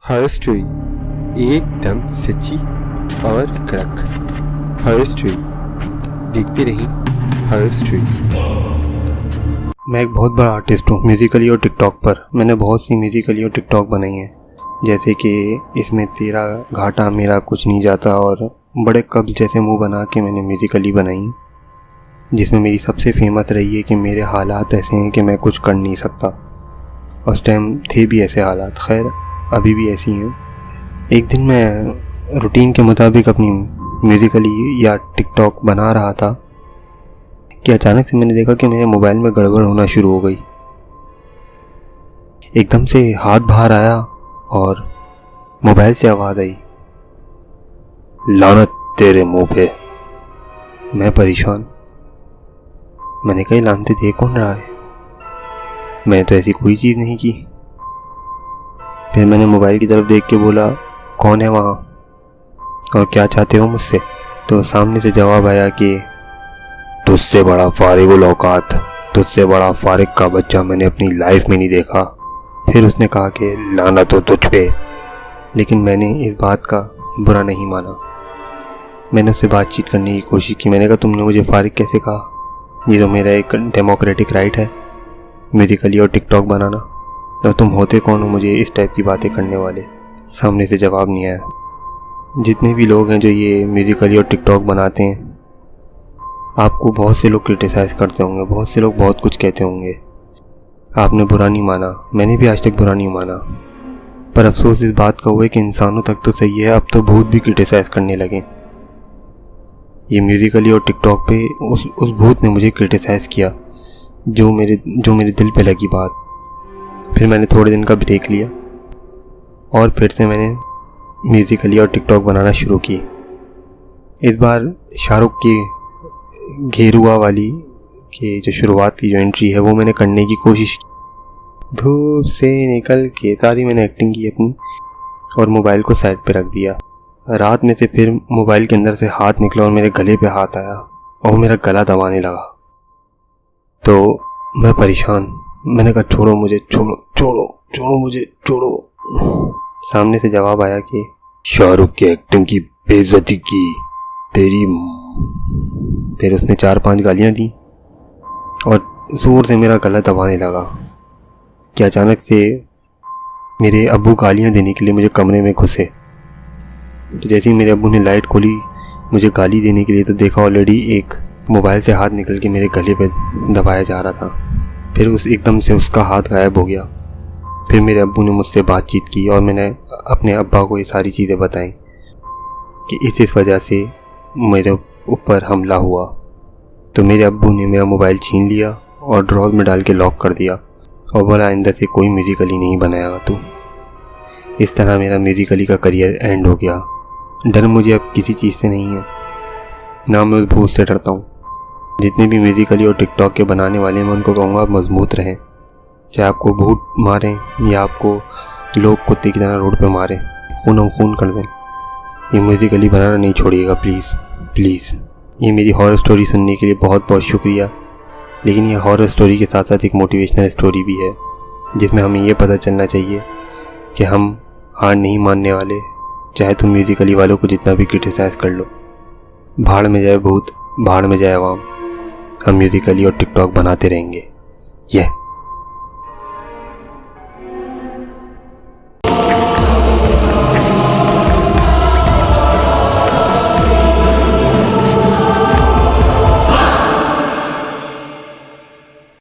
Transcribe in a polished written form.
हर story एकदम सच्ची और कड़क। हर स्टोरी देखते रहिए। हर स्टोरी। मैं एक बहुत बड़ा आर्टिस्ट हूँ म्यूज़िकली और टिकटॉक पर। मैंने बहुत सी म्यूज़िकली और टिकटॉक बनाई हैं, जैसे कि इसमें तेरा घाटा मेरा कुछ नहीं जाता और बड़े कब्ज़ जैसे मुंह बना के मैंने म्यूज़िकली बनाई, जिसमें मेरी सबसे फेमस रही है कि मेरे हालात ऐसे हैं कि मैं कुछ कर नहीं सकता। उस टाइम थे भी ऐसे हालात, खैर अभी भी ऐसी हैं। एक दिन मैं रूटीन के मुताबिक अपनी म्यूज़िकली या टिकटॉक बना रहा था कि अचानक से मैंने देखा कि मेरे मोबाइल में गड़बड़ होना शुरू हो गई। एकदम से हाथ बाहर आया और मोबाइल से आवाज़ आई, लानत तेरे मुंह पे। मैं परेशान। मैंने कही लानते दे कौन रहा है, मैं तो ऐसी कोई चीज़ नहीं की। फिर मैंने मोबाइल की तरफ देख के बोला, कौन है वहाँ और क्या चाहते हो मुझसे? तो सामने से जवाब आया कि तुझसे बड़ा फारिगुल औकात, तुझसे बड़ा फारिग का बच्चा मैंने अपनी लाइफ में नहीं देखा। फिर उसने कहा कि लानत हो तुझ पे। लेकिन मैंने इस बात का बुरा नहीं माना। मैंने उससे बातचीत करने की कोशिश की। मैंने कहा तुमने मुझे फारिग कैसे कहा? ये तो मेरा एक डेमोक्रेटिक राइट है म्यूज़िकली और टिकटॉक बनाना। तो तुम होते कौन हो मुझे इस टाइप की बातें करने वाले? सामने से जवाब नहीं आया। जितने भी लोग हैं जो ये म्यूज़िकली और टिकटॉक बनाते हैं, आपको बहुत से लोग क्रिटिसाइज़ करते होंगे, बहुत से लोग बहुत कुछ कहते होंगे। आपने बुरा नहीं माना, मैंने भी आज तक बुरा नहीं माना। पर अफसोस इस बात का हुआ है कि इंसानों तक तो सही है, अब तो भूत भी क्रिटिसाइज़ करने लगे। ये म्यूज़िकली और टिकटॉक पे उस भूत ने मुझे क्रिटिसाइज़ किया, जो मेरे दिल पे लगी बात। फिर मैंने थोड़े दिन का ब्रेक लिया और फिर से मैंने म्यूज़िकली और टिकटॉक बनाना शुरू की। इस बार शाहरुख की घेरुआ वाली की जो शुरुआत की जो एंट्री है वो मैंने करने की कोशिश की। धूप से निकल के सारी मैंने एक्टिंग की अपनी और मोबाइल को साइड पे रख दिया। रात में से फिर मोबाइल के अंदर से हाथ निकला और मेरे गले पे हाथ आया और मेरा गला दबाने लगा। तो मैं परेशान, मैंने कहा छोड़ो मुझे, छोड़ो मुझे, छोड़ो। सामने से जवाब आया कि शाहरुख की एक्टिंग की बेइज्जती की तेरी। फिर उसने 4-5 गालियाँ दी और ज़ोर से मेरा गला दबाने लगा कि अचानक से मेरे अब्बू गालियाँ देने के लिए मुझे कमरे में घुसे। तो जैसे ही मेरे अब्बू ने लाइट खोली मुझे गाली देने के लिए, तो देखा ऑलरेडी एक मोबाइल से हाथ निकल के मेरे गले पे दबाया जा रहा था। फिर एकदम से उसका हाथ गायब हो गया। फिर मेरे अब्बू ने मुझसे बातचीत की और मैंने अपने अब्बा को ये सारी चीज़ें बताई कि इस वजह से मेरे ऊपर हमला हुआ। तो मेरे अब्बू ने मेरा मोबाइल छीन लिया और ड्रॉर में डाल के लॉक कर दिया और बोला आइंदा से कोई म्यूज़िकली नहीं बनाएगा तू। इस तरह मेरा म्यूज़िकली का करियर एंड हो गया। डर मुझे अब किसी चीज़ से नहीं है, ना मैं उस भूत से डरता हूँ। जितने भी म्यूज़िकली और टिकटॉक के बनाने वाले हैं मैं उनको कहूँगा आप मजबूत रहें। चाहे आपको भूत मारें या आपको लोग कुत्ते की तरह रोड पे मारें, खून कर दें, ये म्यूज़िकली बनाना नहीं छोड़िएगा प्लीज़। ये मेरी हॉरर स्टोरी सुनने के लिए बहुत बहुत शुक्रिया। लेकिन ये हॉरर स्टोरी के साथ साथ एक मोटिवेशनल स्टोरी भी है, जिसमें हमें ये पता चलना चाहिए कि हम हार नहीं मानने वाले। चाहे तुम म्यूज़िकली वालों को जितना भी क्रिटिसाइज़ कर लो, भाड़ में जाए भूत, भाड़ में जाए आवाम, हम म्यूज़िकली और टिकटॉक बनाते रहेंगे।